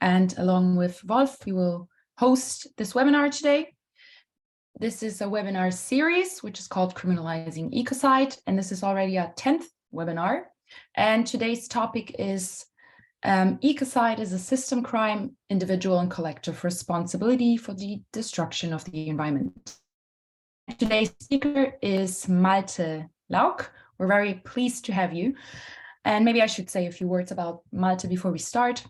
and along with Wolf, we will host this webinar today. This is a webinar series, which is called Criminalizing Ecocide, and this is already our 10th webinar. And today's topic is ecocide is a system crime, individual and collective responsibility for the destruction of the environment. Today's speaker is Malte Lauk. We're very pleased to have you. And maybe I should say a few words about Malte before we start.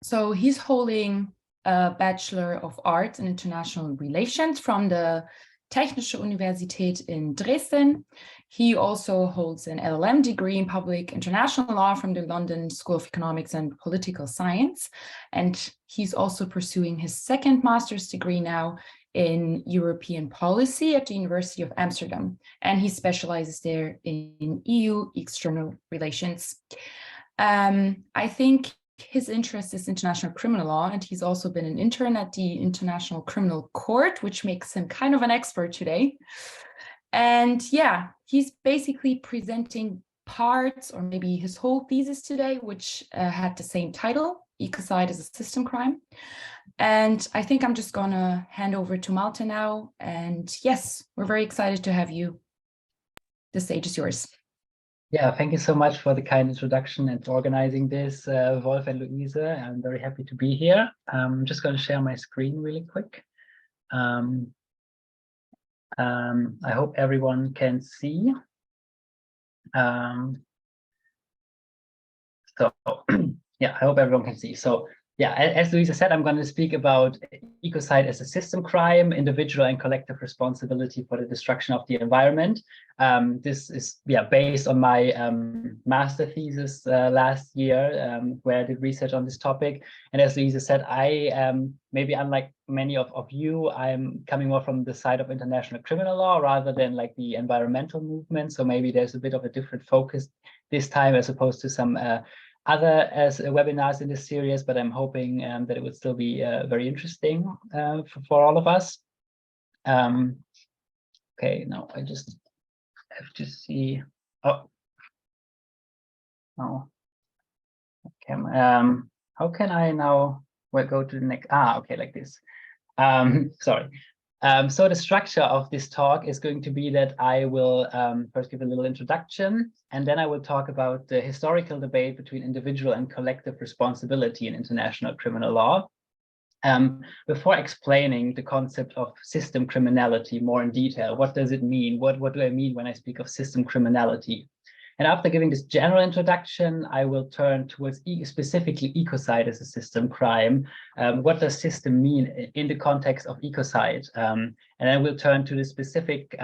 So he's holding a Bachelor of Arts in International Relations from the Technische Universität in Dresden. He also holds an LLM degree in Public International Law from the London School of Economics and Political Science. And he's also pursuing his second master's degree now in European policy at the University of Amsterdam. And he specializes there in EU external relations. I think his interest is international criminal law, and he's also been an intern at the International Criminal Court, which makes him kind of an expert today. And yeah, he's basically presenting parts or maybe his whole thesis today, which had the same title, Ecocide is a System Crime. And I think I'm just gonna hand over to Malte now. And yes, we're very excited to have you. The stage is yours. Yeah, thank you so much for the kind introduction and for organizing this, Wolf and Louise. I'm very happy to be here. I'm just going to share my screen really quick. I hope everyone can see. So yeah, I hope everyone can see. So yeah, as Louisa said, I'm going to speak about ecocide as a system crime, individual and collective responsibility for the destruction of the environment. This is based on my master thesis last year, where I did research on this topic. And as Louisa said, I maybe unlike many of you, I'm coming more from the side of international criminal law rather than like the environmental movement. So maybe there's a bit of a different focus this time as opposed to some other webinars in this series, but I'm hoping that it would still be very interesting for all of us. Okay, now I just have to see. Oh, okay. How can I now go to the next? Okay, like this. Sorry. So the structure of this talk is going to be that I will first give a little introduction, and then I will talk about the historical debate between individual and collective responsibility in international criminal law. Before explaining the concept of system criminality more in detail, what does it mean? What do I mean when I speak of system criminality? And after giving this general introduction, I will turn towards specifically ecocide as a system crime. What does system mean in the context of ecocide? And then we'll turn to the specific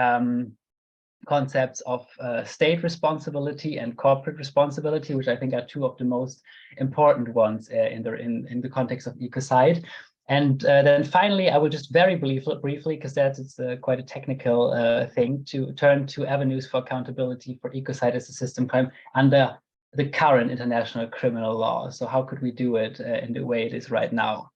concepts of state responsibility and corporate responsibility, which I think are two of the most important ones in the context of ecocide. And then finally, I will just very briefly, because that's quite a technical thing, to turn to avenues for accountability for ecocide as a system crime under the current international criminal law. So how could we do it in the way it is right now?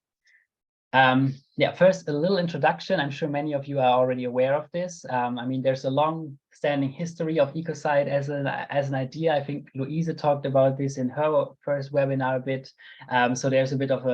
First, a little introduction. I'm sure many of you are already aware of this. I mean, there's a long-standing history of ecocide as an idea. I think Louise talked about this in her first webinar a bit. So there's a bit of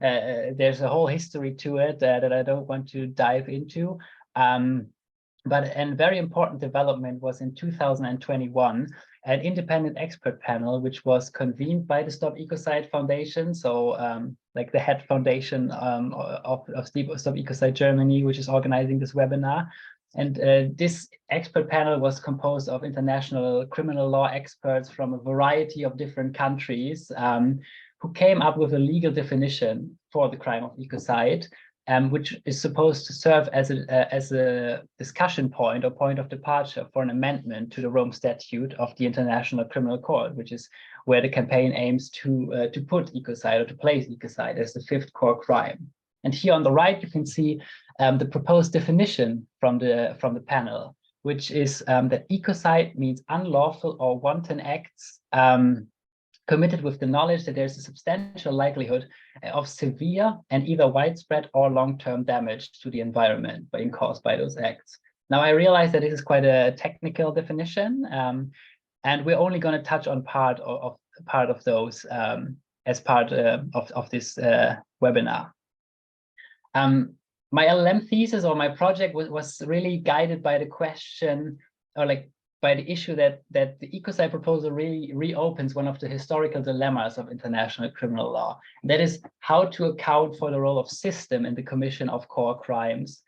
there's a whole history to it that I don't want to dive into. But a very important development was in 2021, an independent expert panel, which was convened by the Stop Ecocide Foundation. So like the head foundation of Stop Ecocide Germany, which is organizing this webinar. And this expert panel was composed of international criminal law experts from a variety of different countries who came up with a legal definition for the crime of ecocide, which is supposed to serve as a discussion point or point of departure for an amendment to the Rome Statute of the International Criminal Court, which is where the campaign aims to put ecocide or to place ecocide as the fifth core crime. And here on the right, you can see the proposed definition from the panel, which is that ecocide means unlawful or wanton acts committed with the knowledge that there's a substantial likelihood of severe and either widespread or long-term damage to the environment being caused by those acts. Now, I realize that this is quite a technical definition, and we're only going to touch on part of those as part of this webinar. My LLM thesis or my project was really guided by the question, or like by the issue that the ecocide proposal really reopens one of the historical dilemmas of international criminal law. That is how to account for the role of system in the commission of core crimes,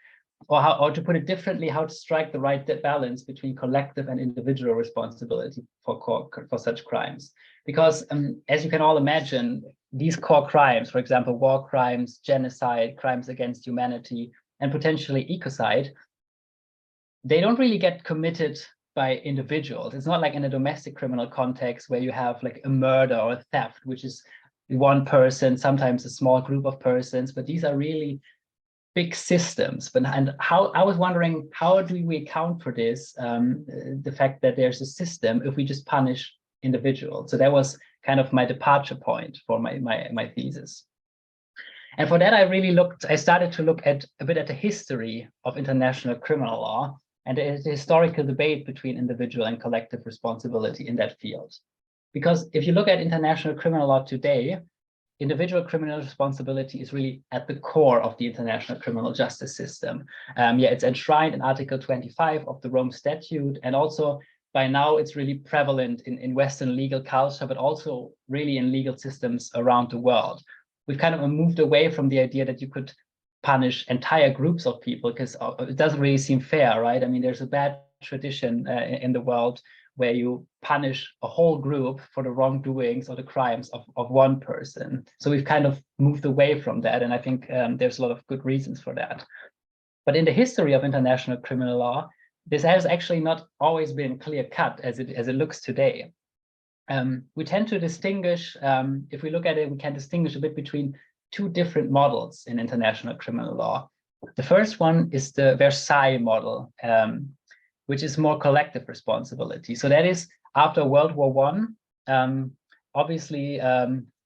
or to put it differently, how to strike the right balance between collective and individual responsibility for such crimes. Because as you can all imagine, these core crimes, for example, war crimes, genocide, crimes against humanity, and potentially ecocide, they don't really get committed by individuals. It's not like in a domestic criminal context where you have like a murder or a theft, which is one person, sometimes a small group of persons, but these are really big systems. And how I was wondering, how do we account for this, the fact that there's a system if we just punish individuals? So that was kind of my departure point for my thesis. And for that, I started to look at a bit at the history of international criminal law and the historical debate between individual and collective responsibility in that field. Because if you look at international criminal law today, individual criminal responsibility is really at the core of the international criminal justice system. It's enshrined in Article 25 of the Rome Statute, and also by now it's really prevalent in Western legal culture, but also really in legal systems around the world. We've kind of moved away from the idea that you could punish entire groups of people, because it doesn't really seem fair, right? I mean, there's a bad tradition in the world where you punish a whole group for the wrongdoings or the crimes of one person. So we've kind of moved away from that, and I think there's a lot of good reasons for that. But in the history of international criminal law, this has actually not always been clear-cut as it looks today. We tend to distinguish, if we look at it, we can distinguish a bit between two different models in international criminal law. The first one is the Versailles model, which is more collective responsibility. So that is after World War I, obviously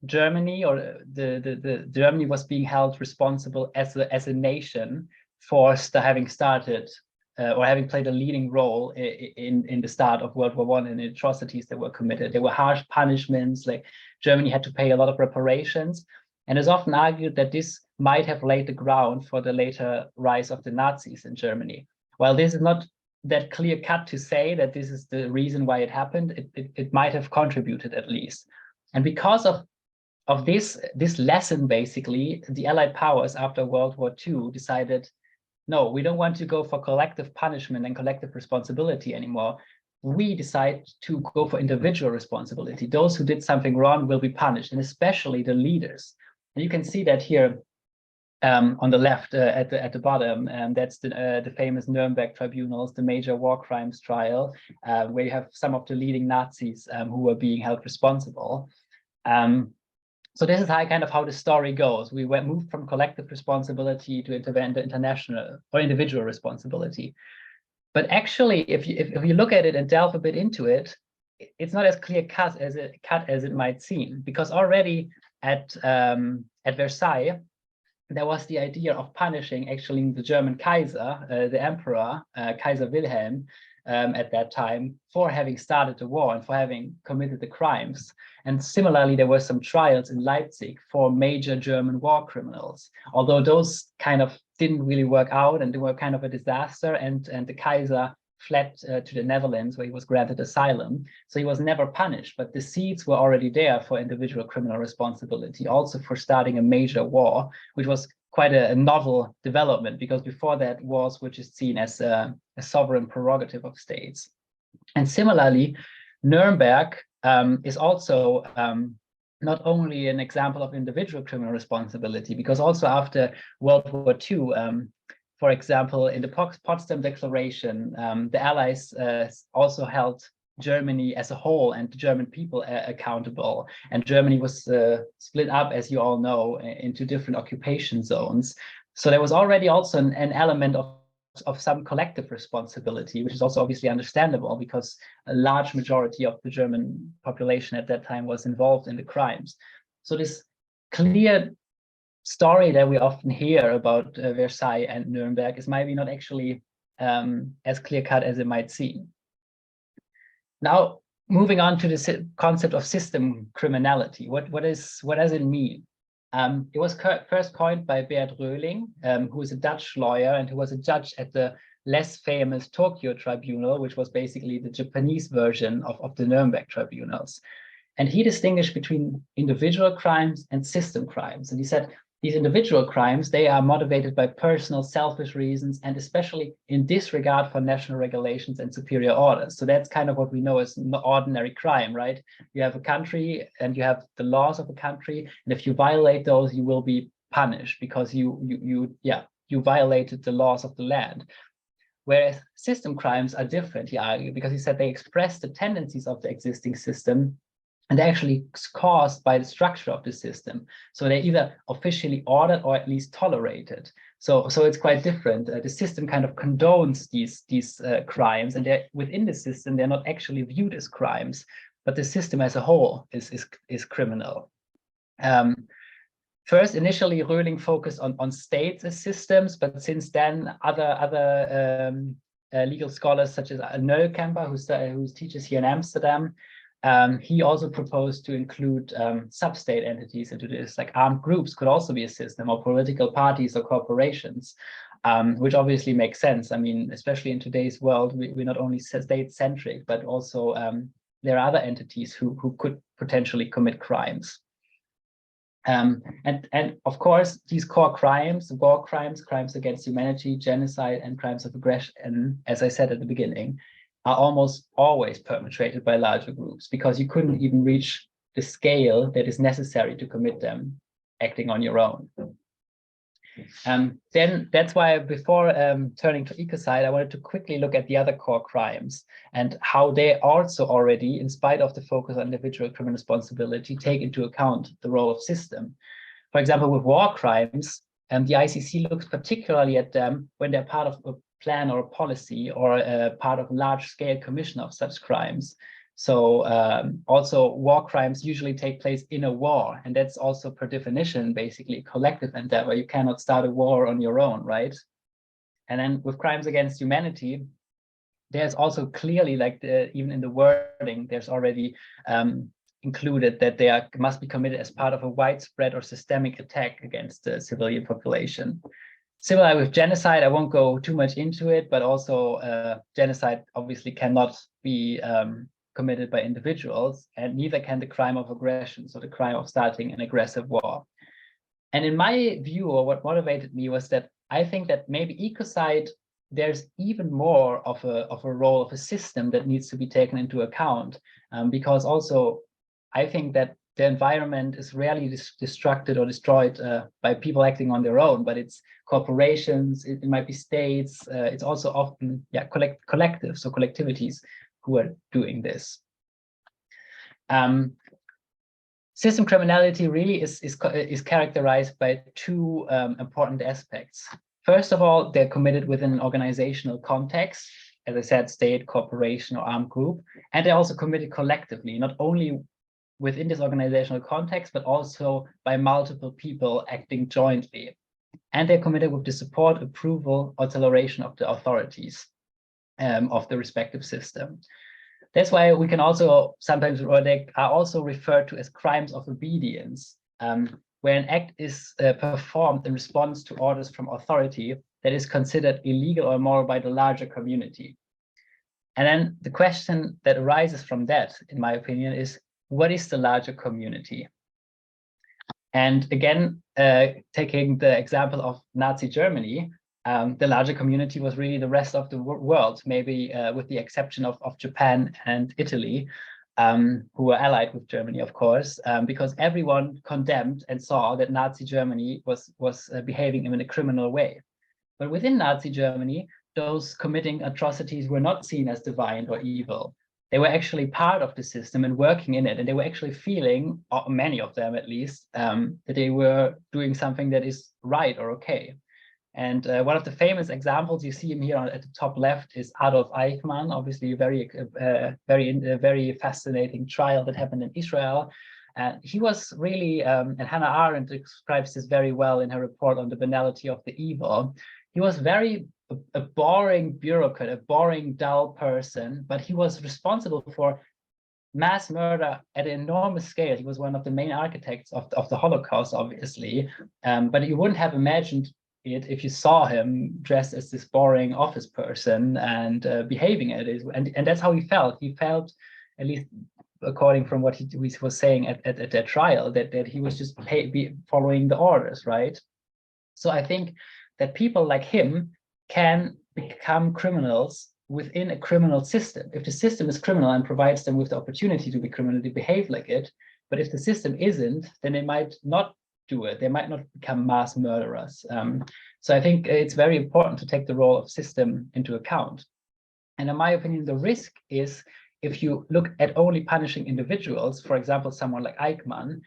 Germany, or the Germany was being held responsible as a nation for having started or having played a leading role in the start of World War I and the atrocities that were committed. There were harsh punishments, like Germany had to pay a lot of reparations. And it's often argued that this might have laid the ground for the later rise of the Nazis in Germany. While this is not that clear cut to say that this is the reason why it happened, it might have contributed at least. And because of this lesson, basically, the Allied powers after World War II decided, no, we don't want to go for collective punishment and collective responsibility anymore. We decide to go for individual responsibility. Those who did something wrong will be punished, and especially the leaders. And you can see that here on the left at the bottom. That's the famous Nuremberg tribunals, the major war crimes trial, where you have some of the leading Nazis who were being held responsible. So this is how the story goes. We moved from collective responsibility to international or individual responsibility. But actually, if you look at it and delve a bit into it, it's not as clear cut as it might seem, because already at Versailles, there was the idea of punishing actually the German Kaiser, the Emperor, Kaiser Wilhelm, at that time, for having started the war and for having committed the crimes. And similarly, there were some trials in Leipzig for major German war criminals, although those kind of didn't really work out and they were kind of a disaster, and the Kaiser fled to the Netherlands, where he was granted asylum. So he was never punished, but the seeds were already there for individual criminal responsibility, also for starting a major war, which was quite a novel development, because before that, wars were just seen as a sovereign prerogative of states. And similarly, Nuremberg is also not only an example of individual criminal responsibility, because also after World War II, for example, in the Potsdam Declaration, the Allies also held Germany as a whole and the German people accountable. And Germany was split up, as you all know, into different occupation zones. So there was already also an element of some collective responsibility, which is also obviously understandable, because a large majority of the German population at that time was involved in the crimes. So this clear story that we often hear about Versailles and Nuremberg is maybe not actually as clear-cut as it might seem. Now, moving on to the concept of system criminality, what does it mean? It was first coined by Bert Röhling, who is a Dutch lawyer and who was a judge at the less famous Tokyo Tribunal, which was basically the Japanese version of the Nuremberg tribunals. And he distinguished between individual crimes and system crimes. And he said, these individual crimes, they are motivated by personal selfish reasons, and especially in disregard for national regulations and superior orders. So that's kind of what we know as ordinary crime, right? You have a country and you have the laws of a country, and if you violate those, you will be punished because you violated the laws of the land. Whereas system crimes are different, he argued, because he said they express the tendencies of the existing system, and they're actually caused by the structure of the system. So they're either officially ordered or at least tolerated. So it's quite different. The system kind of condones these crimes, and they're within the system, they're not actually viewed as crimes, but the system as a whole is criminal. First, initially, Röhling focused on states as systems, but since then, other legal scholars such as Nuremberg, who teaches here in Amsterdam, he also proposed to include sub-state entities into this, like armed groups could also be a system, or political parties or corporations, which obviously makes sense. I mean, especially in today's world, we're not only state-centric, but also there are other entities who could potentially commit crimes. And of course, these core crimes, war crimes, crimes against humanity, genocide, and crimes of aggression, and as I said at the beginning, are almost always perpetrated by larger groups, because you couldn't even reach the scale that is necessary to commit them acting on your own. Then that's why before turning to ecocide, I wanted to quickly look at the other core crimes and how they also already, in spite of the focus on individual criminal responsibility, take into account the role of system. For example, with war crimes, the ICC looks particularly at them when they're part of a plan or a policy, or part of a large-scale commission of such crimes. So also war crimes usually take place in a war, and that's also per definition basically a collective endeavor. You cannot start a war on your own, right? And then with crimes against humanity, there's also clearly, like even in the wording, there's already included that they must be committed as part of a widespread or systemic attack against the civilian population. Similar with genocide, I won't go too much into it, but also genocide obviously cannot be committed by individuals, and neither can the crime of aggression, so the crime of starting an aggressive war. And in my view, or what motivated me, was that I think that maybe ecocide, there's even more of a role of a system that needs to be taken into account, because also I think that the environment is rarely destructed or destroyed by people acting on their own, but it's corporations, it might be states, it's also often collectives or collectivities who are doing this. System criminality really is characterized by two important aspects. First of all, they're committed within an organizational context, as I said, state, corporation, or armed group, and they're also committed collectively, not only within this organizational context, but also by multiple people acting jointly. And they're committed with the support, approval, or toleration of the authorities of the respective system. That's why we can also sometimes, or they are also referred to as crimes of obedience, where an act is performed in response to orders from authority that is considered illegal or immoral by the larger community. And then the question that arises from that, in my opinion, is what is the larger community? And again, taking the example of Nazi Germany, the larger community was really the rest of the world, maybe with the exception of Japan and Italy, who were allied with Germany, of course, because everyone condemned and saw that Nazi Germany was behaving in a criminal way. But within Nazi Germany, those committing atrocities were not seen as divine or evil. They were actually part of the system and working in it, and they were actually feeling, many of them at least, that they were doing something that is right or okay. And one of the famous examples, you see him here at the top left, is Adolf Eichmann, obviously a very fascinating trial that happened in Israel. He was really, and Hannah Arendt describes this very well in her report on the banality of the evil. He was a boring bureaucrat, a boring, dull person, but he was responsible for mass murder at an enormous scale. He was one of the main architects of the Holocaust, obviously, but you wouldn't have imagined it if you saw him dressed as this boring office person and behaving at it. And that's how he felt. He felt, at least according from what he was saying at that trial, that he was just following the orders, right? So I think that people like him can become criminals within a criminal system. If the system is criminal and provides them with the opportunity to be criminal, they behave like it. But if the system isn't, then they might not do it. They might not become mass murderers. So I think it's very important to take the role of system into account. And in my opinion, the risk is if you look at only punishing individuals, for example, someone like Eichmann,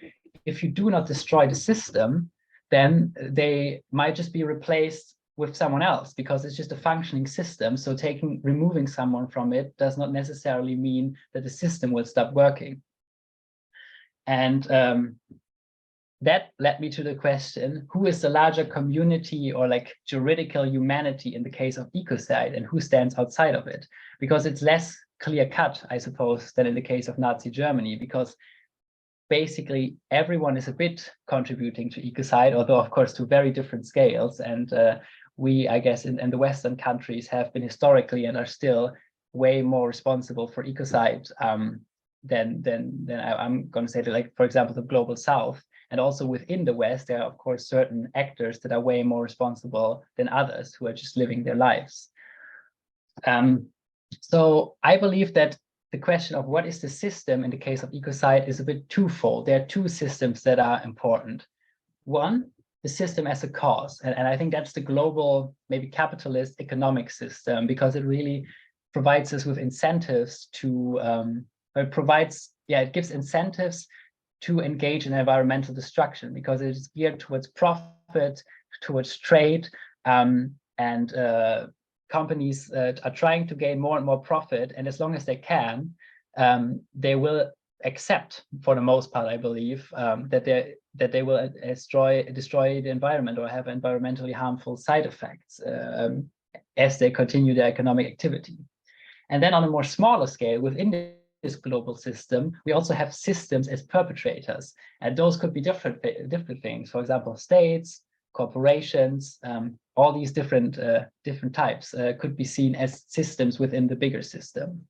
if you do not destroy the system, then they might just be replaced with someone else because it's just a functioning system. So removing someone from it does not necessarily mean that the system will stop working. And that led me to the question, who is the larger community or like juridical humanity in the case of ecocide, and who stands outside of it? Because it's less clear cut, I suppose, than in the case of Nazi Germany, because basically everyone is a bit contributing to ecocide, although of course to very different scales. And we, I guess, in the Western countries have been historically and are still way more responsible for ecocide than I'm going to say that, like, for example, the global South. And also within the West, there are, of course, certain actors that are way more responsible than others who are just living their lives. So I believe that the question of what is the system in the case of ecocide is a bit twofold. There are two systems that are important. One, the system as a cause. And I think that's the global, maybe capitalist economic system, because it really provides us with incentives to, it gives incentives to engage in environmental destruction, because it is geared towards profit, towards trade, and companies are trying to gain more and more profit. And as long as they can, they will accept, for the most part, I believe, that they will destroy the environment or have environmentally harmful side effects as they continue their economic activity. And then on a more smaller scale, within this global system, we also have systems as perpetrators, and those could be different things. For example, states, corporations, all these different types could be seen as systems within the bigger system.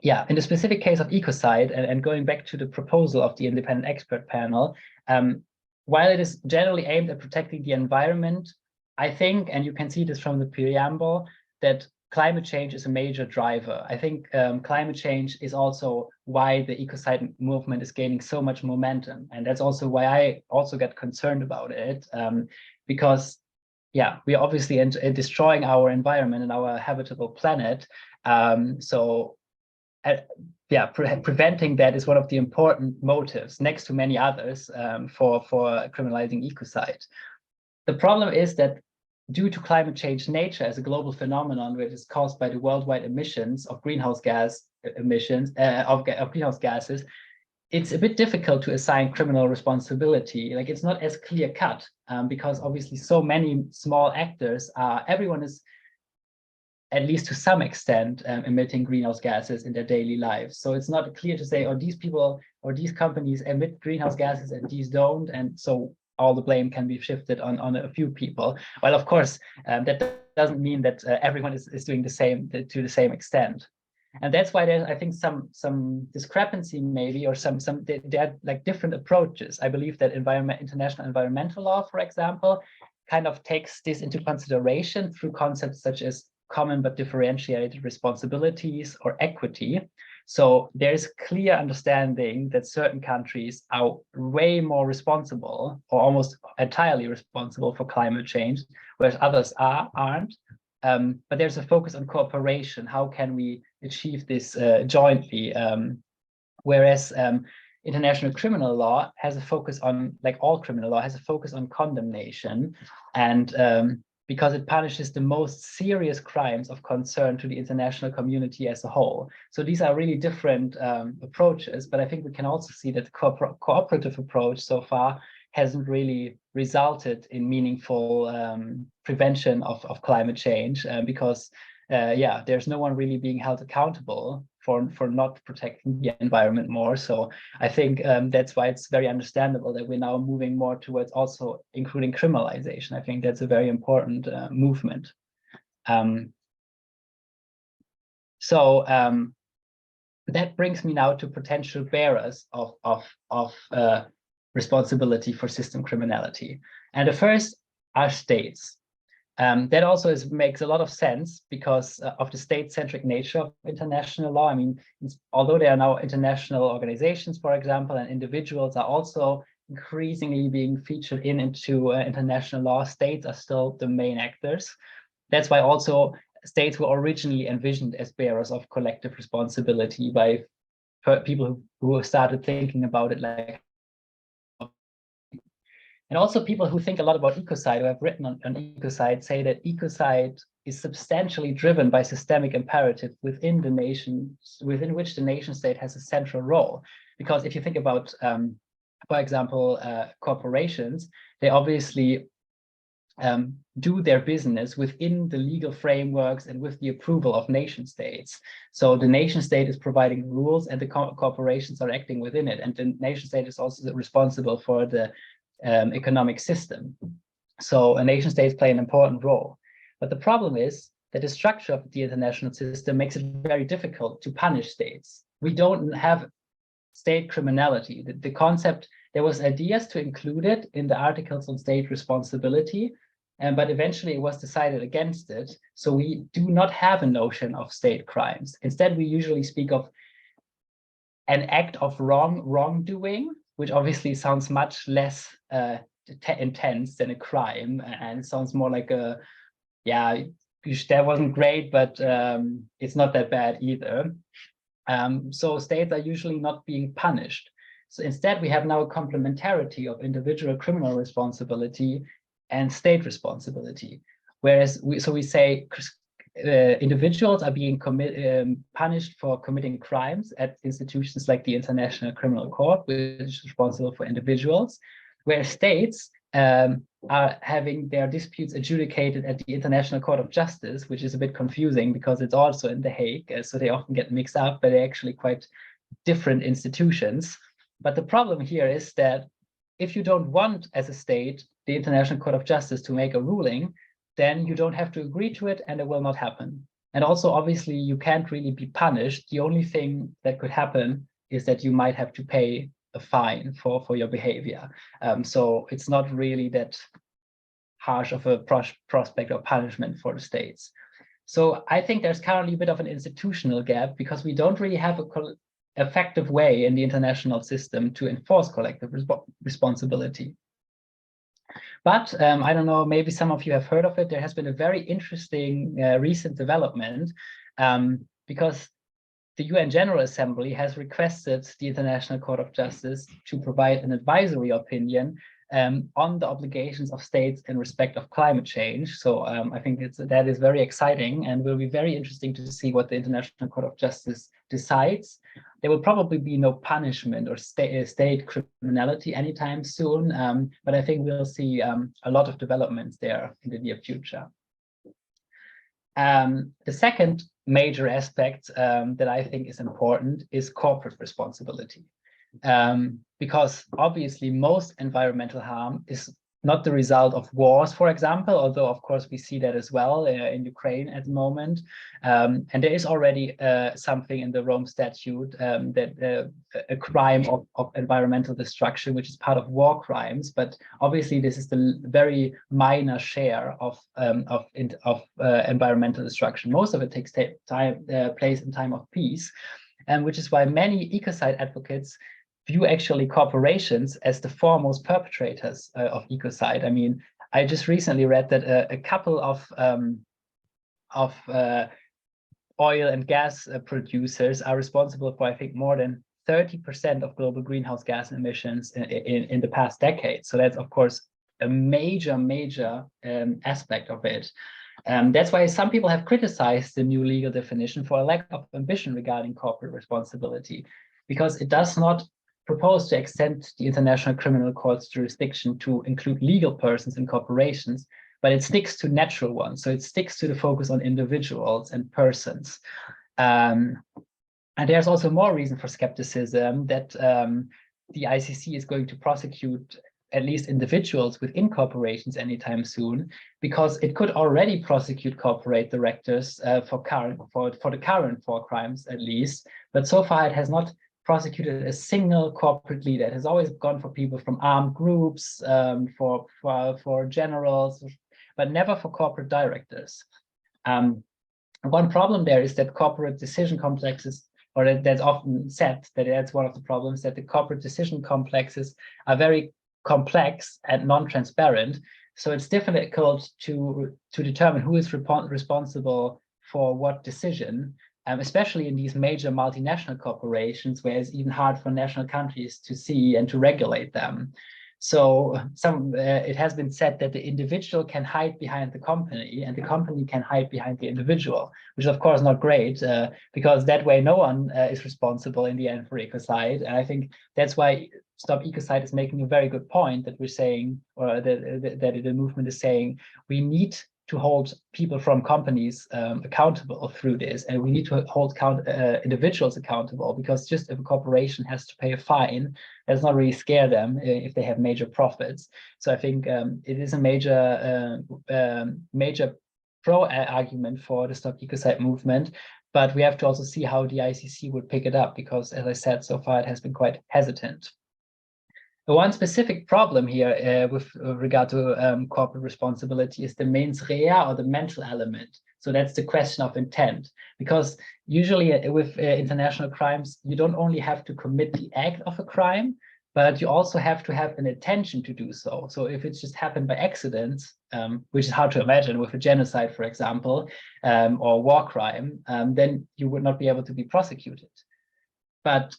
Yeah, in the specific case of ecocide, and going back to the proposal of the independent expert panel, while it is generally aimed at protecting the environment, I think, and you can see this from the preamble, that climate change is a major driver. I think climate change is also why the ecocide movement is gaining so much momentum. And that's also why I also get concerned about it, because, yeah, we're obviously destroying our environment and our habitable planet. Preventing that is one of the important motives, next to many others, for criminalizing ecocide. The problem is that due to climate change nature as a global phenomenon, which is caused by the worldwide emissions of greenhouse gas emissions of greenhouse gases, it's a bit difficult to assign criminal responsibility. Like, it's not as clear cut, because obviously so many small actors everyone is, at least to some extent, emitting greenhouse gases in their daily lives. So it's not clear to say, oh, these people or these companies emit greenhouse gases and these don't, and so all the blame can be shifted on a few people. Well, of course, that doesn't mean that everyone is doing the same to the same extent. And that's why there's, I think, some discrepancy maybe, or there are like different approaches. I believe that international environmental law, for example, kind of takes this into consideration through concepts such as common but differentiated responsibilities or equity. So there's clear understanding that certain countries are way more responsible, or almost entirely responsible, for climate change, whereas others aren't. But there's a focus on cooperation. How can we achieve this jointly? Whereas international criminal law has a focus on, like all criminal law, has a focus on condemnation, and because it punishes the most serious crimes of concern to the international community as a whole. So these are really different approaches, but I think we can also see that the cooperative approach so far hasn't really resulted in meaningful prevention of climate change, because yeah, there's no one really being held accountable for not protecting the environment more. So I think that's why it's very understandable that we're now moving more towards also including criminalization. I think that's a very important movement. That brings me now to potential bearers of responsibility for system criminality. And the first are states. That also makes a lot of sense because of the state-centric nature of international law. I mean, although there are now international organizations, for example, and individuals are also increasingly being featured into international law, states are still the main actors. That's why also states were originally envisioned as bearers of collective responsibility by people who started thinking about it like. And also people who think a lot about ecocide, who have written on ecocide, say that ecocide is substantially driven by systemic imperative within the nation, within which the nation state has a central role. Because if you think about, for example, corporations, they obviously do their business within the legal frameworks and with the approval of nation states. So the nation state is providing rules and the corporations are acting within it. And the nation state is also responsible for the economic system. So a nation states play an important role. But the problem is that the structure of the international system makes it very difficult to punish states. We don't have state criminality. The concept, there was ideas to include it in the articles on state responsibility, but eventually it was decided against it. So we do not have a notion of state crimes. Instead, we usually speak of an act of wrongdoing, which obviously sounds much less intense than a crime, and it sounds more like a, yeah, that wasn't great, but it's not that bad either. So states are usually not being punished. So instead, we have now a complementarity of individual criminal responsibility and state responsibility. Whereas we say individuals are being punished for committing crimes at institutions like the International Criminal Court, which is responsible for individuals, where states are having their disputes adjudicated at the International Court of Justice, which is a bit confusing because it's also in The Hague, so they often get mixed up, but they're actually quite different institutions. But the problem here is that if you don't want, as a state, the International Court of Justice to make a ruling, then you don't have to agree to it and it will not happen. And also, obviously, you can't really be punished. The only thing that could happen is that you might have to pay a fine for your behavior. So it's not really that harsh of a prospect of punishment for the states. So I think there's currently a bit of an institutional gap because we don't really have an effective way in the international system to enforce collective responsibility. But I don't know, maybe some of you have heard of it. There has been a very interesting recent development because the UN General Assembly has requested the International Court of Justice to provide an advisory opinion on the obligations of states in respect of climate change. So I think that is very exciting and will be very interesting to see what the International Court of Justice decides. There will probably be no punishment or state criminality anytime soon, but I think we'll see a lot of developments there in the near future. The second major aspect that I think is important is corporate responsibility. Because obviously most environmental harm is not the result of wars, for example, although of course we see that as well in Ukraine at the moment. And there is already something in the Rome Statute that a crime of environmental destruction, which is part of war crimes. But obviously this is the very minor share of environmental destruction. Most of it takes place in time of peace, and which is why many ecocide advocates view actually corporations as the foremost perpetrators of ecocide. I mean, I just recently read that a couple of oil and gas producers are responsible for, I think, more than 30% of global greenhouse gas emissions in the past decade. So that's, of course, a major aspect of it. That's why some people have criticized the new legal definition for a lack of ambition regarding corporate responsibility, because it does not propose to extend the International Criminal Court's jurisdiction to include legal persons and corporations, but it sticks to natural ones. So it sticks to the focus on individuals and persons. And there's also more reason for skepticism that the ICC is going to prosecute at least individuals within corporations anytime soon, because it could already prosecute corporate directors for the current 4 crimes at least, but so far it has not prosecuted a single corporate leader. It has always gone for people from armed groups, for generals, but never for corporate directors. One problem there is that corporate decision complexes, or that's often said that that's one of the problems, that the corporate decision complexes are very complex and non-transparent. So it's difficult to determine who is responsible for what decision, especially in these major multinational corporations, where it's even hard for national countries to see and to regulate them. So it has been said that the individual can hide behind the company and the company can hide behind the individual, which is of course not great, because that way no one is responsible in the end for ecocide. And I think that's why Stop Ecocide is making a very good point, that we're saying, or that the movement is saying, we need to hold people from companies accountable through this, and we need to hold individuals accountable, because just if a corporation has to pay a fine, does not really scare them if they have major profits. So I think it is a major pro argument for the Stop Ecocide movement, but we have to also see how the ICC would pick it up, because as I said, so far it has been quite hesitant. The one specific problem here with regard to corporate responsibility is the mens rea, or the mental element. So that's the question of intent, because usually with international crimes, you don't only have to commit the act of a crime, but you also have to have an intention to do so. So if it's just happened by accident, which is hard to imagine with a genocide, for example, or war crime, then you would not be able to be prosecuted. But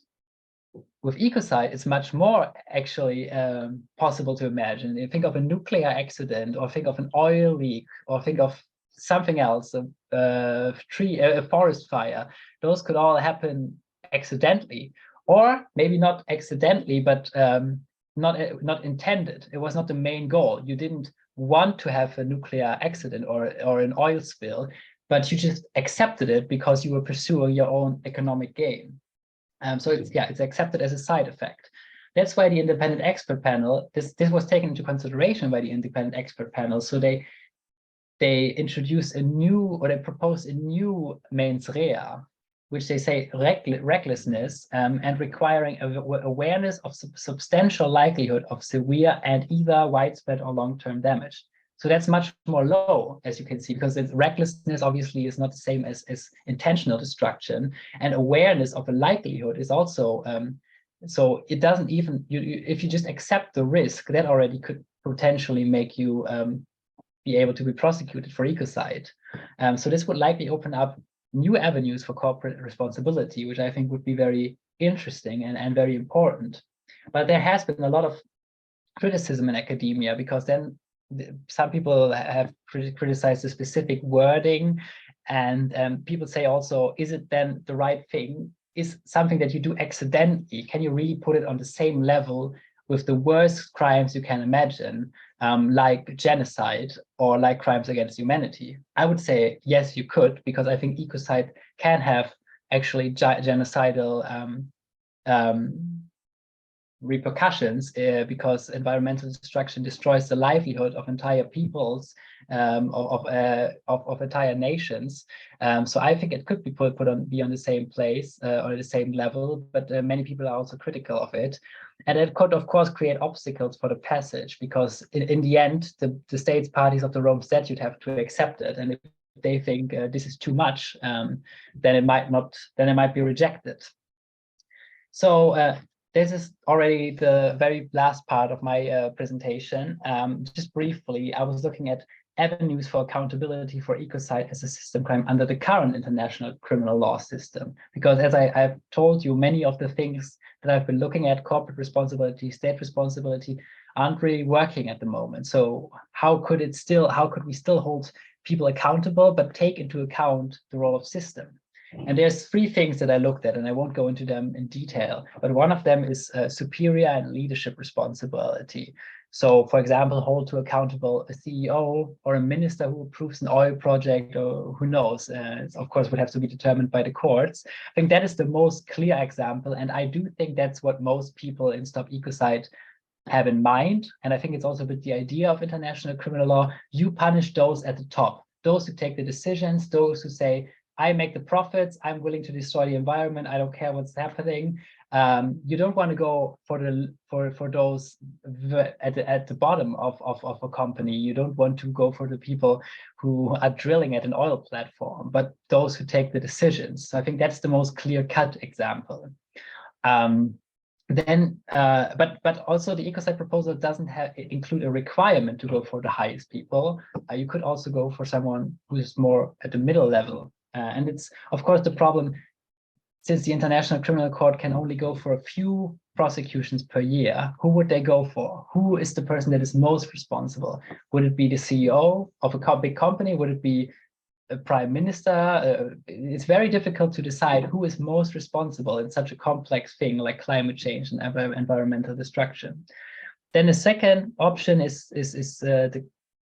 with ecocide, it's much more actually possible to imagine. You think of a nuclear accident, or think of an oil leak, or think of something else, a forest fire. Those could all happen accidentally, or maybe not accidentally, but not intended. It was not the main goal. You didn't want to have a nuclear accident or an oil spill, but you just accepted it because you were pursuing your own economic gain. So it's accepted as a side effect. That's why the independent expert panel, this was taken into consideration by the independent expert panel. So they introduce they propose a new mens rea, which they say recklessness and requiring awareness of substantial likelihood of severe and either widespread or long-term damage. So that's much more low, as you can see, because recklessness obviously is not the same as intentional destruction, and awareness of a likelihood is also, so it doesn't even, if you just accept the risk, that already could potentially make you be able to be prosecuted for ecocide. So this would likely open up new avenues for corporate responsibility, which I think would be very interesting and very important. But there has been a lot of criticism in academia, because then some people have criticized the specific wording, and people say also, is it then the right thing? Is something that you do accidentally, can you really put it on the same level with the worst crimes you can imagine, like genocide or like crimes against humanity? I would say yes, you could, because I think ecocide can have actually genocidal repercussions, because environmental destruction destroys the livelihood of entire peoples, of entire nations. So I think it could be be on the same place or the same level, but many people are also critical of it. And it could, of course, create obstacles for the passage, because in the end, the states parties of the Rome Statute have to accept it. And if they think this is too much, then it might be rejected. So this is already the very last part of my presentation. Just briefly, I was looking at avenues for accountability for ecocide as a system crime under the current international criminal law system. Because as I've told you, many of the things that I've been looking at, corporate responsibility, state responsibility, aren't really working at the moment. So how could we still hold people accountable, but take into account the role of system? And there's 3 things that I looked at, and I won't go into them in detail, but one of them is superior and leadership responsibility. So, for example, hold to accountable a CEO or a minister who approves an oil project, or who knows, of course, would have to be determined by the courts. I think that is the most clear example. And I do think that's what most people in Stop Ecocide have in mind. And I think it's also a bit the idea of international criminal law. You punish those at the top, those who take the decisions, those who say, I make the profits, I'm willing to destroy the environment, I don't care what's happening. You don't want to go for those at the bottom of a company. You don't want to go for the people who are drilling at an oil platform, but those who take the decisions. So I think that's the most clear-cut example. But also the ecocide proposal doesn't include a requirement to go for the highest people. You could also go for someone who is more at the middle level. And it's, of course, the problem, since the International Criminal Court can only go for a few prosecutions per year, who would they go for? Who is the person that is most responsible? Would it be the CEO of a big company? Would it be a prime minister? It's very difficult to decide who is most responsible in such a complex thing like climate change and environmental destruction. Then the second option is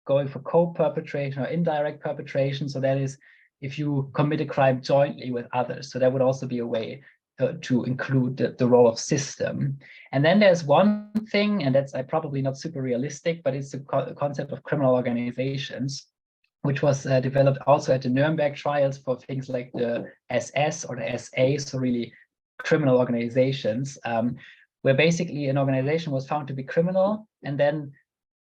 going for co-perpetration or indirect perpetration. So that is if you commit a crime jointly with others. So that would also be a way to include the role of system. And then there's one thing, and that's probably not super realistic, but it's the concept of criminal organizations, which was developed also at the Nuremberg trials for things like the SS or the SA, so really criminal organizations, where basically an organization was found to be criminal, and then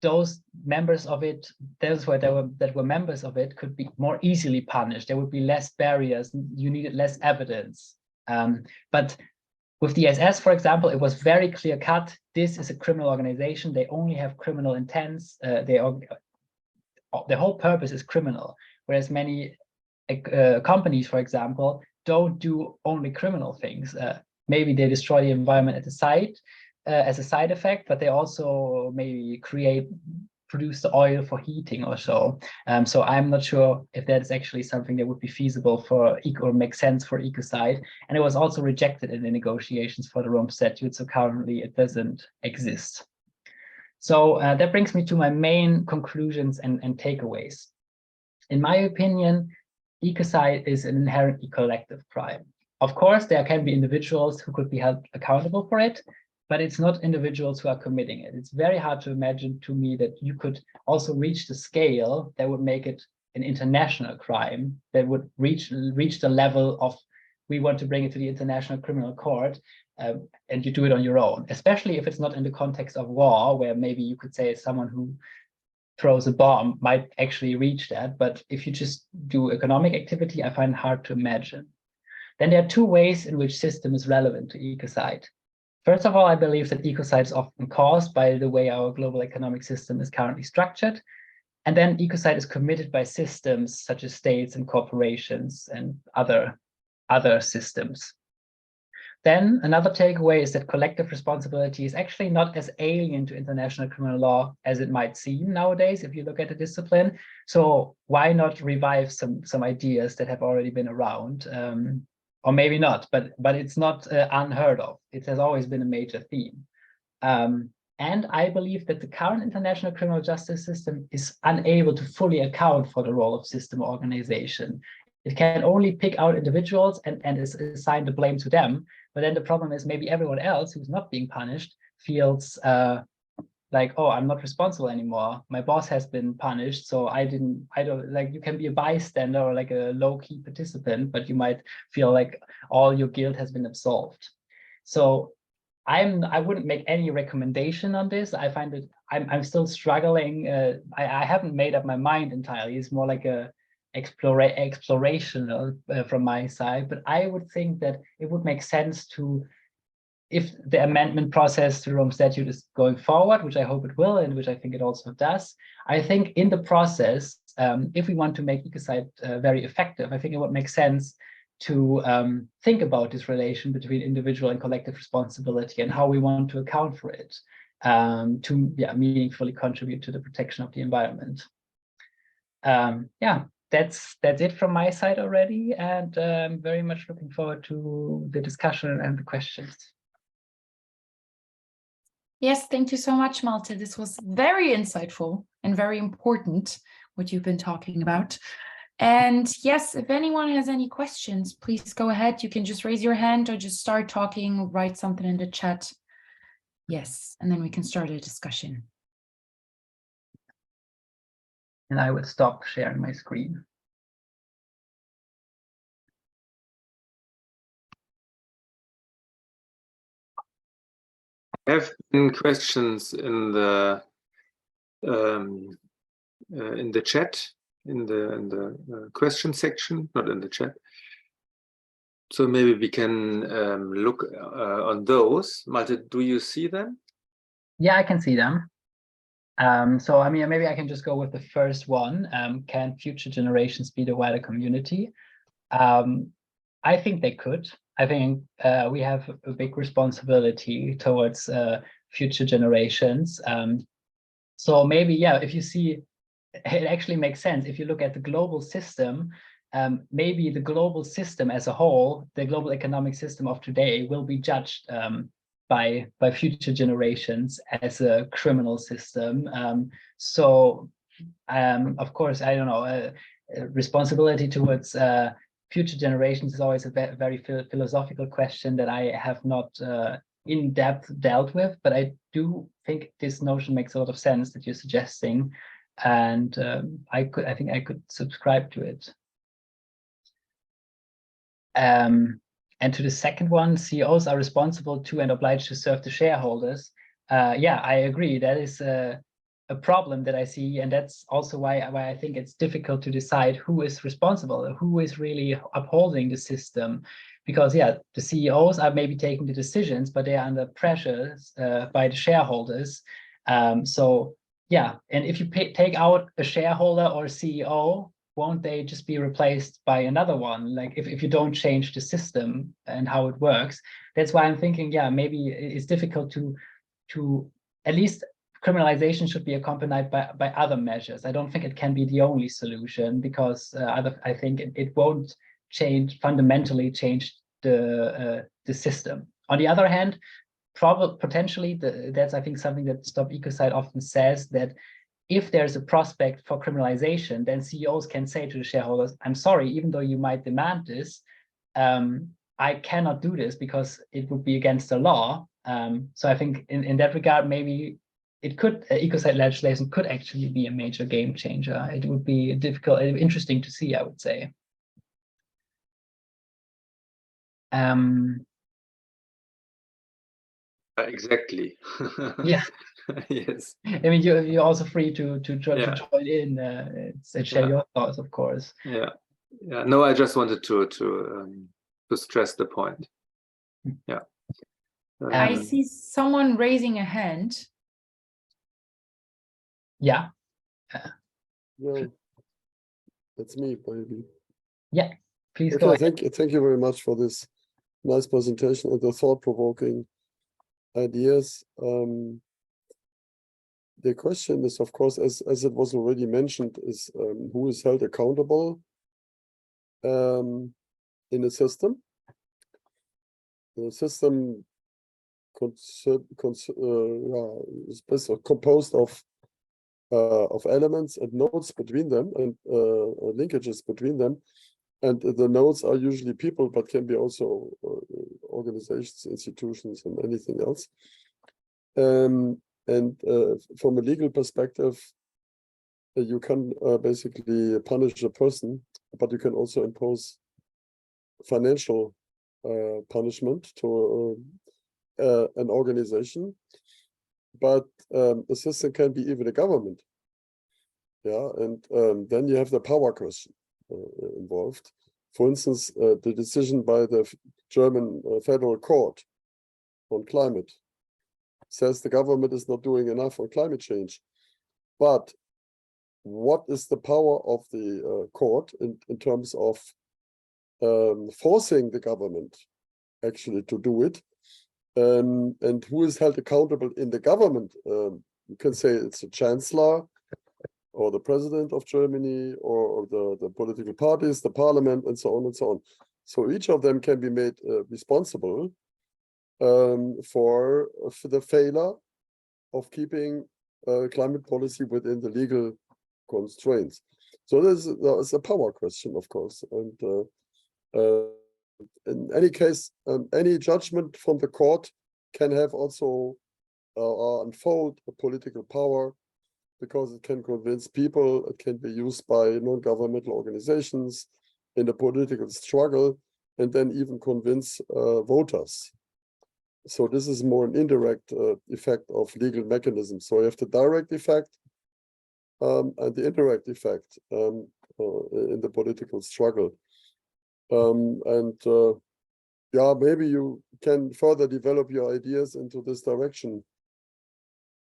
those members of it, that were members of it, could be more easily punished. There would be less barriers. You needed less evidence. But with the SS, for example, it was very clear cut. This is a criminal organization. They only have criminal intents. The whole purpose is criminal. Whereas many companies, for example, don't do only criminal things. Maybe they destroy the environment at the site, as a side effect, but they also maybe produce the oil for heating or so. So I'm not sure if that is actually something that would be feasible for or make sense for ecocide. And it was also rejected in the negotiations for the Rome Statute. So currently it doesn't exist. So that brings me to my main conclusions and takeaways. In my opinion, ecocide is an inherently collective crime. Of course, there can be individuals who could be held accountable for it, but it's not individuals who are committing it. It's very hard to imagine to me that you could also reach the scale that would make it an international crime, that would reach the level of, we want to bring it to the International Criminal Court, and you do it on your own, especially if it's not in the context of war, where maybe you could say someone who throws a bomb might actually reach that. But if you just do economic activity, I find it hard to imagine. Then there are two ways in which system is relevant to ecocide. First of all, I believe that ecocide is often caused by the way our global economic system is currently structured. And then ecocide is committed by systems such as states and corporations and other systems. Then another takeaway is that collective responsibility is actually not as alien to international criminal law as it might seem nowadays if you look at the discipline. So why not revive some ideas that have already been around? Or maybe not, but it's not unheard of. It has always been a major theme. And I believe that the current international criminal justice system is unable to fully account for the role of system organization. It can only pick out individuals and assign the blame to them. But then the problem is maybe everyone else who's not being punished feels like, oh, I'm not responsible anymore. My boss has been punished, so I don't, like, you can be a bystander or like a low-key participant, but you might feel like all your guilt has been absolved. So I wouldn't make any recommendation on this. I find that I'm still struggling. I haven't made up my mind entirely. It's more like a explorational from my side, but I would think that it would make sense to, if the amendment process to the Rome Statute is going forward, which I hope it will, and which I think it also does, I think in the process, if we want to make ecocide very effective, I think it would make sense to think about this relation between individual and collective responsibility and how we want to account for it to meaningfully contribute to the protection of the environment. That's it from my side already, and I'm very much looking forward to the discussion and the questions. Yes, thank you so much, Malte. This was very insightful and very important, what you've been talking about. And yes, if anyone has any questions, please go ahead. You can just raise your hand or just start talking, write something in the chat. Yes, and then we can start a discussion. And I will stop sharing my screen. There have been questions in the chat, in the question section, not in the chat. So maybe we can look on those. Malte, do you see them? Yeah, I can see them. So I mean, maybe I can just go with the first one. Can future generations be the wider community? I think they could. I think we have a big responsibility towards future generations. So maybe, yeah, if you see, it actually makes sense. If you look at the global system, maybe the global system as a whole, the global economic system of today, will be judged by future generations as a criminal system. So of course, I don't know, responsibility towards future generations is always a very philosophical question that I have not in depth dealt with, but I do think this notion makes a lot of sense that you're suggesting, and I think I could subscribe to it. And to the second one, CEOs are responsible to and obliged to serve the shareholders. Yeah, I agree. That is a problem that I see, and that's also why I think it's difficult to decide who is responsible, who is really upholding the system, because yeah, the CEOs are maybe taking the decisions, but they are under pressure by the shareholders. So yeah, and if you take out a shareholder or a CEO, won't they just be replaced by another one? Like if you don't change the system and how it works, that's why I'm thinking, yeah, maybe it's difficult to at least criminalization should be accompanied by other measures. I don't think it can be the only solution, because I think it won't fundamentally change the system. On the other hand, potentially that's, I think, something that Stop Ecocide often says, that if there's a prospect for criminalization, then CEOs can say to the shareholders, I'm sorry, even though you might demand this, I cannot do this because it would be against the law. So I think in that regard, maybe it could, ecocide legislation could actually be a major game changer. It would be interesting to see, I would say. Exactly. Yeah. Yes. I mean, you're also free to join in and share your thoughts, of course. Yeah. Yeah. No, I just wanted to stress the point. Yeah. I see someone raising a hand. Yeah. Yeah, that's me, baby. Yeah, please Okay, go ahead. thank you very much for this nice presentation and the thought-provoking ideas. The question is, of course, as it was already mentioned, is who is held accountable in the system. The system is composed of elements and nodes between them, and linkages between them. And the nodes are usually people, but can be also organizations, institutions, and anything else. And from a legal perspective, you can basically punish a person, but you can also impose financial punishment to an organization. But the system can be even a government. Yeah, and then you have the power question involved. For instance, the decision by the German federal court on climate says the government is not doing enough on climate change. But what is the power of the court in terms of forcing the government actually to do it? And who is held accountable in the government? You can say it's the chancellor, or the president of Germany, or the political parties, the parliament, and so on and so on. So each of them can be made responsible for the failure of keeping climate policy within the legal constraints. So there's a power question, of course, and in any case, any judgment from the court can have also unfold a political power, because it can convince people, it can be used by non-governmental organizations in the political struggle, and then even convince voters. So this is more an indirect effect of legal mechanisms. So you have the direct effect and the indirect effect in the political struggle. Yeah, maybe you can further develop your ideas into this direction.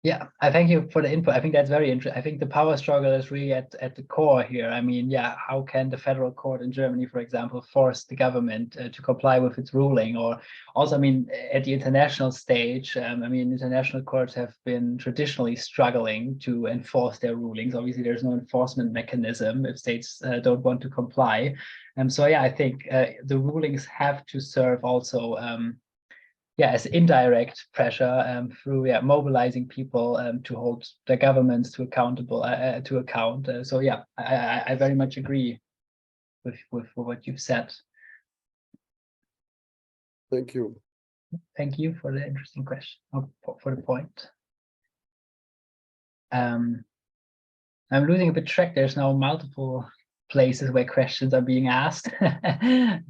Yeah, I thank you for the input. I think that's very interesting. I think the power struggle is really at the core here. I mean, yeah, how can the federal court in Germany, for example, force the government to comply with its ruling? Or also, I mean, at the international stage, I mean, international courts have been traditionally struggling to enforce their rulings. Obviously, there's no enforcement mechanism if states don't want to comply. So, yeah, I think the rulings have to serve also as indirect pressure through mobilizing people to hold their governments to account. So yeah, I very much agree with what you've said. Thank you. Thank you for the interesting question, for the point. I'm losing a bit track. There's now multiple places where questions are being asked.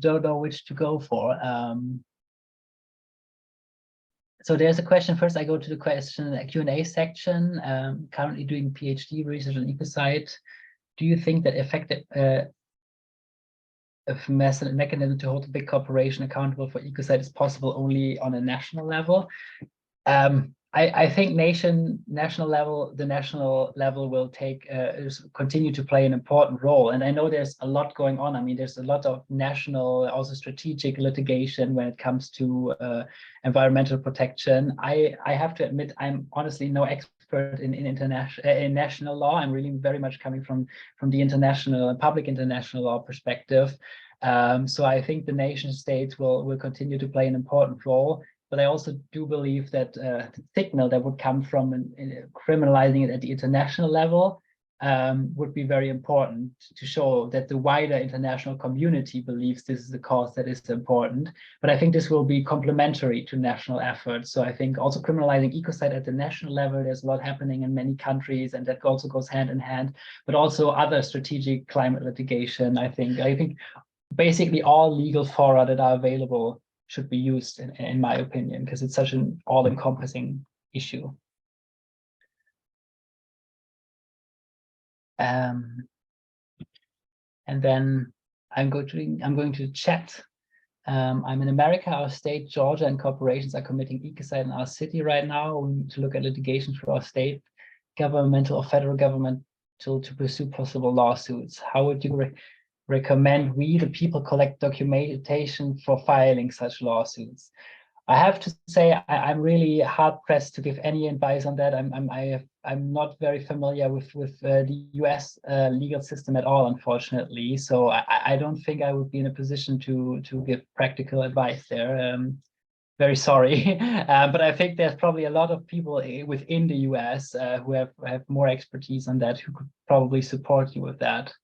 Don't know which to go for. So there's a question. First, I go to the question, the Q&A section. Currently doing PhD research on ecocide. Do you think that effective mechanism to hold a big corporation accountable for ecocide is possible only on a national level? I think the national level will continue to play an important role. And I know there's a lot going on. I mean, there's a lot of national, also strategic litigation when it comes to environmental protection. I have to admit, I'm honestly no expert in national law. I'm really very much coming from the international and public international law perspective. So I think the nation states will continue to play an important role. But I also do believe that the signal that would come from criminalizing it at the international level would be very important to show that the wider international community believes this is the cause that is important. But I think this will be complementary to national efforts. So I think also criminalizing ecocide at the national level, there's a lot happening in many countries, and that also goes hand in hand, but also other strategic climate litigation. I think basically all legal fora that are available should be used, in my opinion, because it's such an all-encompassing issue. And then I'm going to chat. I'm in America. Our state, Georgia, and corporations are committing ecocide in our city right now. We need to look at litigation for our state, governmental or federal government to pursue possible lawsuits. How would you recommend we, the people, collect documentation for filing such lawsuits? I have to say I'm really hard pressed to give any advice on that. I'm not very familiar with the US legal system at all, unfortunately. So I don't think I would be in a position to give practical advice there. Very sorry, but I think there's probably a lot of people within the US who have more expertise on that, who could probably support you with that.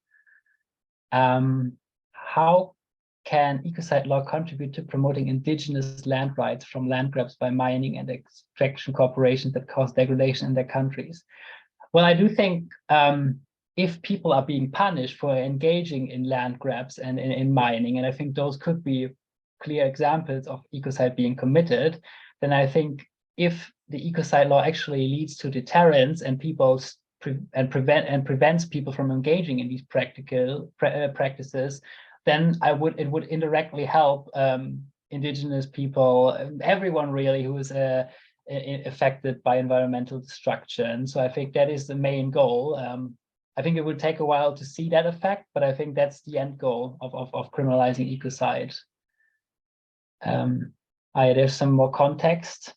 How can ecocide law contribute to promoting indigenous land rights from land grabs by mining and extraction corporations that cause degradation in their countries? Well, I do think if people are being punished for engaging in land grabs and in mining, and I think those could be clear examples of ecocide being committed, then I think if the ecocide law actually leads to deterrence and prevents people from engaging in these practices, then it would indirectly help indigenous people, everyone really who is affected by environmental destruction. So I think that is the main goal. I think it would take a while to see that effect, but I think that's the end goal of criminalizing ecocide. There's some more context.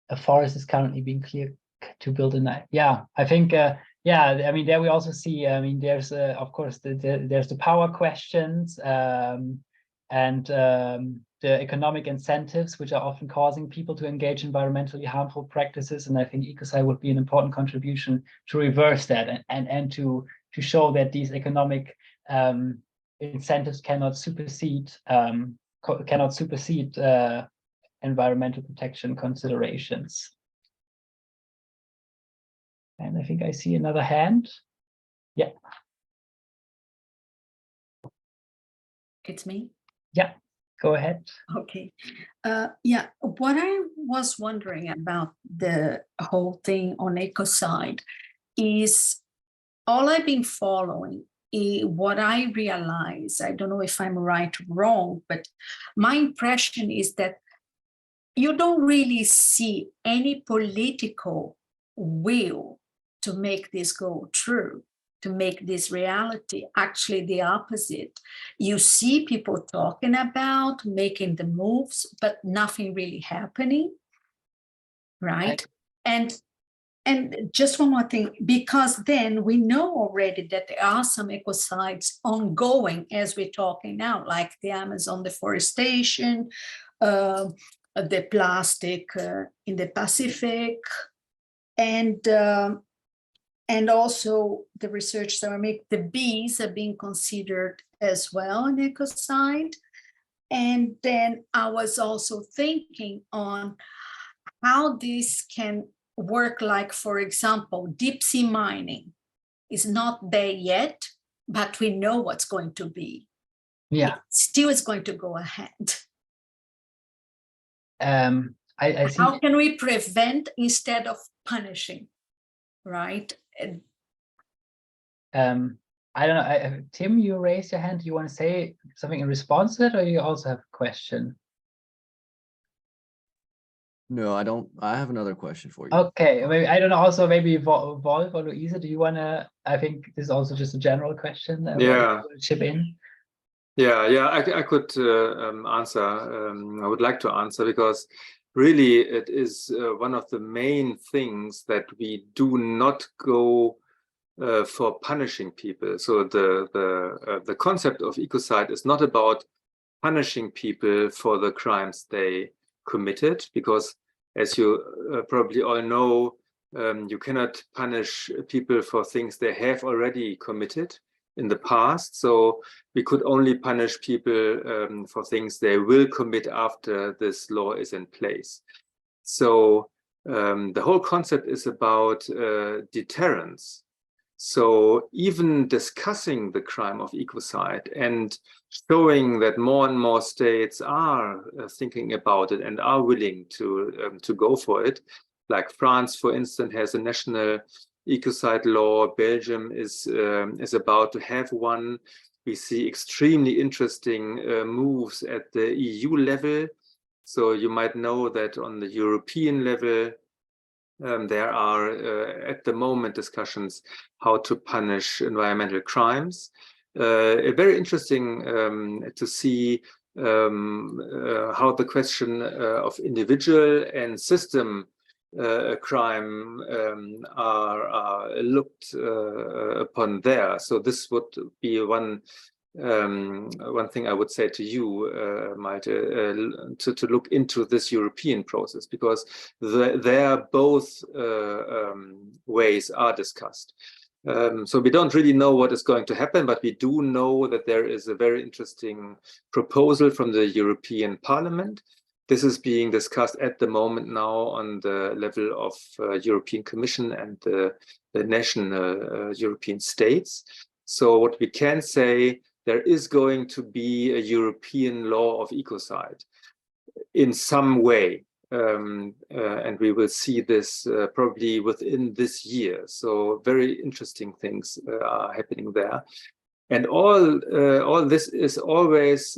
A forest is currently being cleared to build a I think I mean, there we also see, I mean, there's of course there's the power questions, and the economic incentives, which are often causing people to engage in environmentally harmful practices. And I think ecocide would be an important contribution to reverse that and to show that these economic incentives cannot supersede environmental protection considerations. And I think I see another hand. Yeah. It's me. Yeah, go ahead. Okay. Yeah, what I was wondering about the whole thing on ecocide is all I've been following. What I realize, I don't know if I'm right or wrong, but my impression is that you don't really see any political will to make this go through, to make this reality. Actually, the opposite. You see people talking about making the moves, but nothing really happening, right? And just one more thing, because then we know already that there are some ecocides ongoing as we're talking now, like the Amazon deforestation, the plastic in the Pacific, and also the research that I make, the bees are being considered as well an ecocide. And then I was also thinking on how this can work, like, for example, deep sea mining is not there yet, but we know what's going to be. Yeah. It still is going to go ahead. I see. How can we prevent instead of punishing, right? I don't know. Tim, you raised your hand. Do you want to say something in response to that, or you also have a question? No, I don't. I have another question for you. Okay, maybe I don't know. Also, maybe Wolf or Louisa, do you want to? I think this is also just a general question. Yeah. Chip in. Yeah, I could answer. I would like to answer, because really it is one of the main things that we do not go for punishing people. So the concept of ecocide is not about punishing people for the crimes they committed, because as you probably all know, you cannot punish people for things they have already committed in the past. So we could only punish people for things they will commit after this law is in place. So the whole concept is about deterrence. So even discussing the crime of ecocide and showing that more and more states are thinking about it and are willing to go for it, like France, for instance, has a national ecocide law. Belgium is about to have one. We see extremely interesting moves at the EU level. So you might know that on the European level, there are at the moment discussions how to punish environmental crimes. Very interesting to see how the question of individual and system crime are looked upon there. So this would be one thing I would say to you, Malte, to look into this European process, because there both ways are discussed. So we don't really know what is going to happen, but we do know that there is a very interesting proposal from the European Parliament. This is being discussed at the moment now on the level of European Commission and the national European states. So what we can say, there is going to be a European law of ecocide in some way. And we will see this probably within this year. So very interesting things are happening there. And all this is always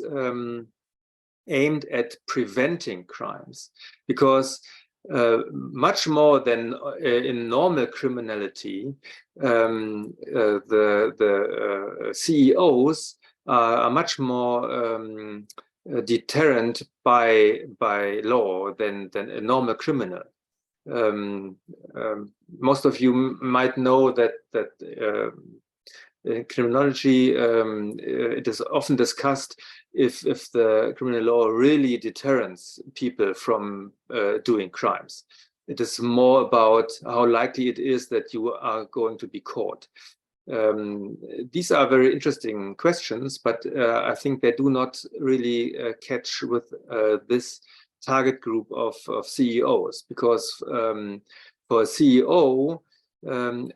aimed at preventing crimes, because much more than in normal criminality, the CEOs are much more deterrent by law than a normal criminal. Most of you might know that in criminology, it is often discussed if the criminal law really deters people from doing crimes. It is more about how likely it is that you are going to be caught. These are very interesting questions, but I think they do not really catch with this target group of CEOs, because for a CEO,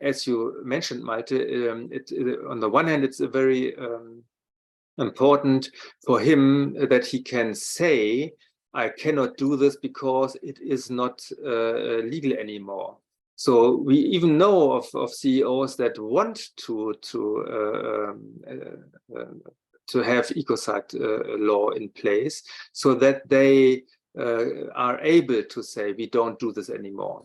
as you mentioned, Malte, on the one hand, it's a very important for him that he can say, I cannot do this because it is not legal anymore. So we even know of CEOs that want to have ecocide law in place, so that they are able to say we don't do this anymore.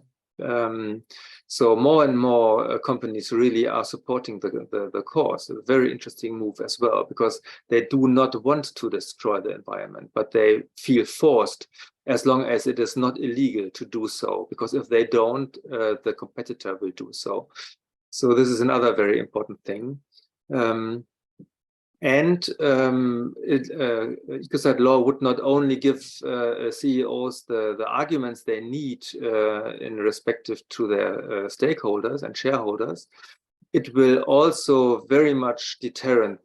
So more and more companies really are supporting the cause. A very interesting move as well, because they do not want to destroy the environment, but they feel forced as long as it is not illegal to do so, because if they don't, the competitor will do so. So this is another very important thing. Ecocide law would not only give CEOs the arguments they need in respective to their stakeholders and shareholders, it will also very much deter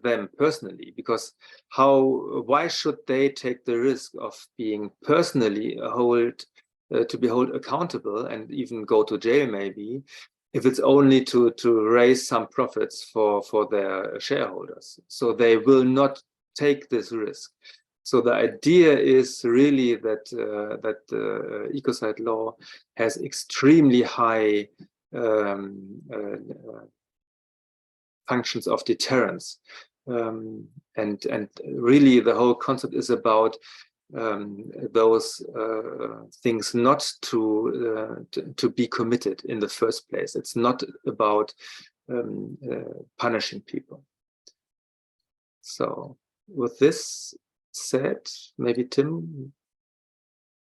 them personally, because why should they take the risk of being personally to be held accountable and even go to jail maybe, if it's only to raise some profits for their shareholders? So they will not take this risk. So the idea is really that ecocide law has extremely high functions of deterrence, and really the whole concept is about those things not to be committed in the first place. It's not about punishing people. So with this said, maybe Tim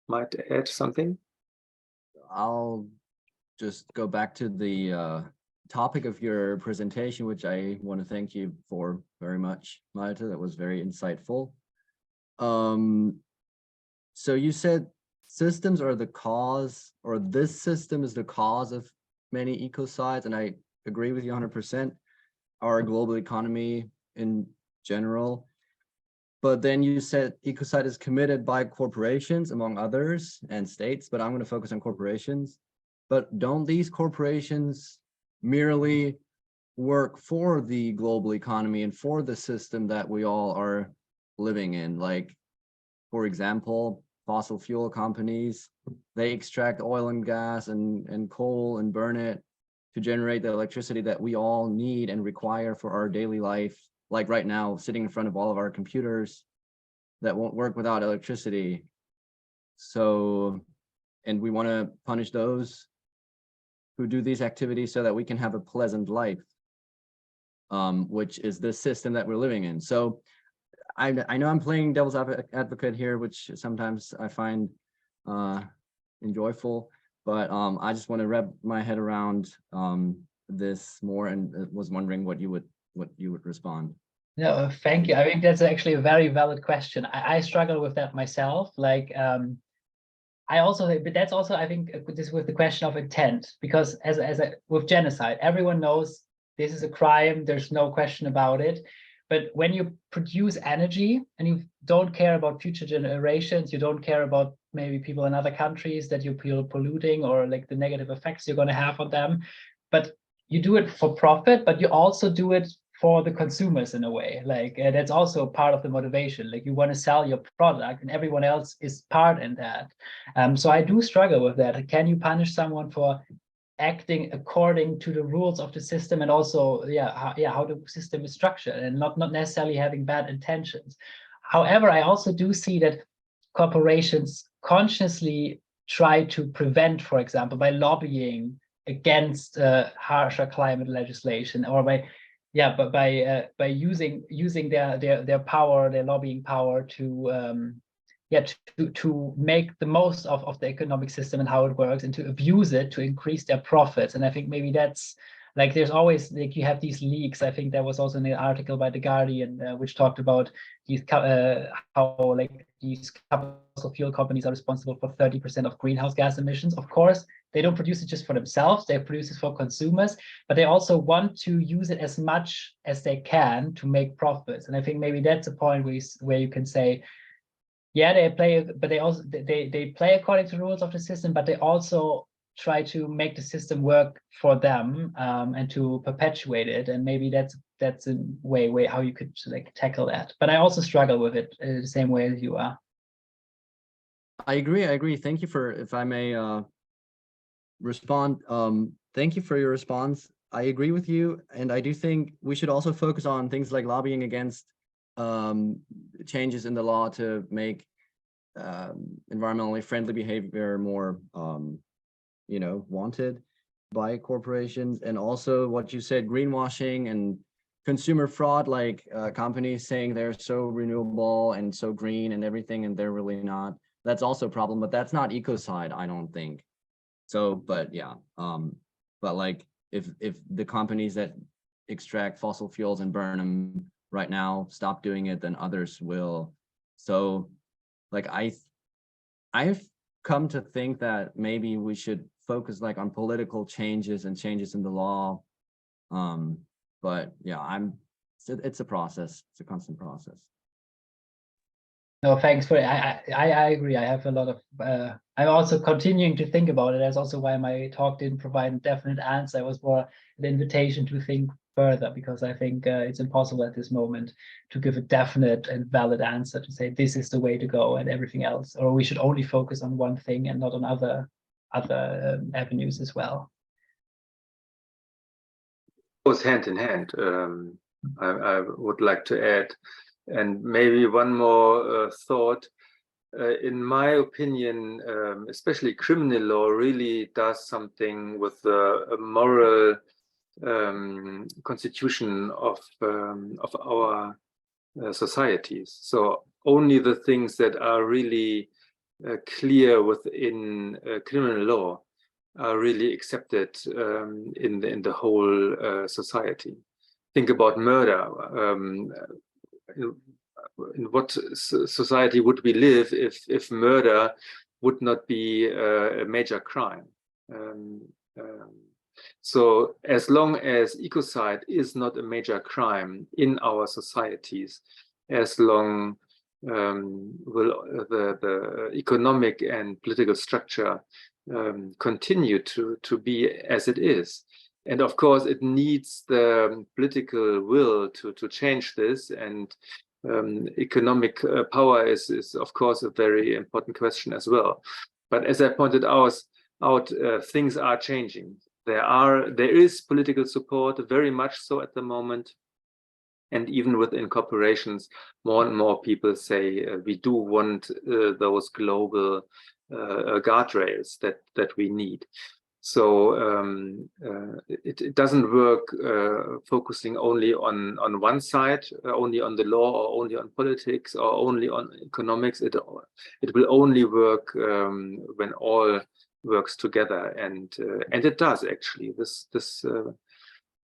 might add something. I'll just go back to the topic of your presentation, which I want to thank you for very much, Malte. That was very insightful. So you said systems are the cause, or this system is the cause of many ecocides, and I agree with you 100%, our global economy in general. But then you said ecocide is committed by corporations, among others, and states, but I'm going to focus on corporations. But don't these corporations merely work for the global economy and for the system that we all are living in? Like, for example, fossil fuel companies, they extract oil and gas and coal and burn it to generate the electricity that we all need and require for our daily life. Like right now, sitting in front of all of our computers that won't work without electricity. So, and we want to punish those who do these activities so that we can have a pleasant life, which is the system that we're living in. So I know I'm playing devil's advocate here, which sometimes I find enjoyable, but I just want to wrap my head around this more, and was wondering what you would respond. No, thank you. I think that's actually a very valid question. I struggle with that myself. Like, I also, but that's also, I think, this with the question of intent, because with genocide, everyone knows this is a crime. There's no question about it. But when you produce energy and you don't care about future generations, you don't care about maybe people in other countries that you're polluting, or like the negative effects you're going to have on them, but you do it for profit, but you also do it for the consumers in a way. Like that's also part of the motivation. Like you want to sell your product, and everyone else is part in that. So I do struggle with that. Can you punish someone for acting according to the rules of the system, and also how the system is structured, and not necessarily having bad intentions? However, I also do see that corporations consciously try to prevent, for example, by lobbying against harsher climate legislation, or by using their power, their lobbying power to make the most of the economic system and how it works, and to abuse it to increase their profits. And I think maybe that's like there's always like you have these leaks. I think there was also an article by The Guardian which talked about these how like these fossil fuel companies are responsible for 30% of greenhouse gas emissions. Of course, they don't produce it just for themselves, they produce it for consumers, but they also want to use it as much as they can to make profits. And I think maybe that's a point where you can say, yeah, they play, but they also they play according to the rules of the system, but they also try to make the system work for them and to perpetuate it. And maybe that's a way how you could like tackle that. But I also struggle with it the same way as you are. I agree. Thank you for, if I may respond. Thank you for your response. I agree with you, and I do think we should also focus on things like lobbying against changes in the law to make environmentally friendly behavior more wanted by corporations. And also what you said, greenwashing and consumer fraud, like companies saying they're so renewable and so green and everything, and they're really not. That's also a problem, but that's not ecocide, I don't think. So, but yeah, but like if the companies that extract fossil fuels and burn them right now stop doing it, then others will. So like I've come to think that maybe we should focus like on political changes and changes in the law. But yeah, it's a process. It's a constant process. No, thanks for it. I agree. I have a lot of I'm also continuing to think about it. That's also why my talk didn't provide a definite answer. It was more an invitation to think further, because I think it's impossible at this moment to give a definite and valid answer to say this is the way to go and everything else, or we should only focus on one thing and not on other avenues as well. Goes hand in hand. I would like to add, and maybe one more thought. In my opinion, especially criminal law really does something with the moral constitution of our societies. So only the things that are really clear within criminal law are really accepted in the whole society. Think about murder. In what society would we live if murder would not be a major crime? So as long as ecocide is not a major crime in our societies, as long will the economic and political structure continue to be as it is. And of course, it needs the political will to change this. And economic power is of course a very important question as well. But as I pointed out, things are changing. There is political support, very much so at the moment. And even within corporations, more and more people say we do want those global guardrails that we need. So it doesn't work focusing only on one side, only on the law, or only on politics, or only on economics. It will only work when all works together, and it does actually.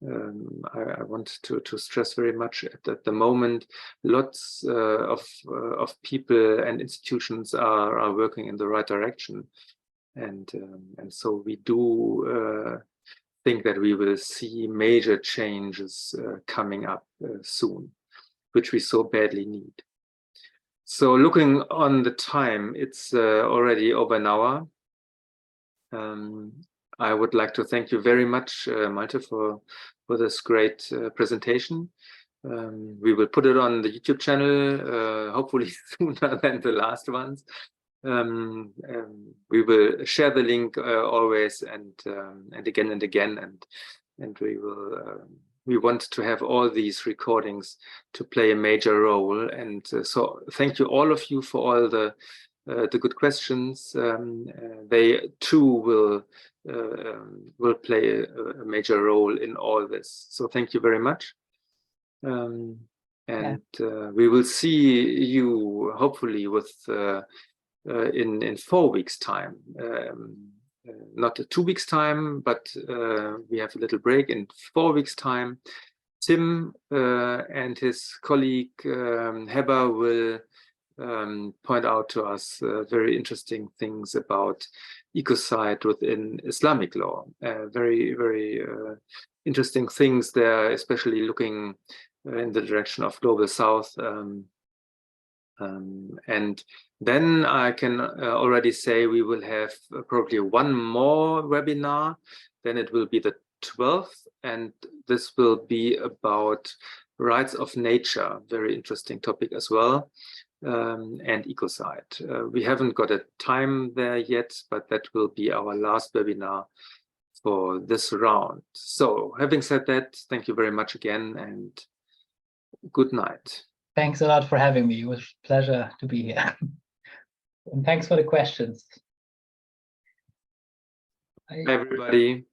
I want to stress very much at the moment. Lots of people and institutions are working in the right direction. And so we do think that we will see major changes coming up soon, which we so badly need. So looking on the time, it's already over an hour. I would like to thank you very much, Malte, for this great presentation. We will put it on the YouTube channel, hopefully sooner than the last ones. We will share the link always and again and again, and we want to have all these recordings to play a major role. And so thank you all of you for all the good questions. They too will play a major role in all this. So thank you very much. We will see you hopefully with in 4 weeks' time not 2 weeks time, but we have a little break in 4 weeks time. Tim and his colleague Heber will point out to us very interesting things about ecocide within Islamic law. Very, very interesting things there, especially looking in the direction of Global South. And then I can already say we will have probably one more webinar. Then it will be the 12th, and this will be about rights of nature, very interesting topic as well, and ecocide. We haven't got a time there yet, but that will be our last webinar for this round. So having said that, thank you very much again, and good night. Thanks a lot for having me. It was a pleasure to be here. And thanks for the questions. Bye, everybody.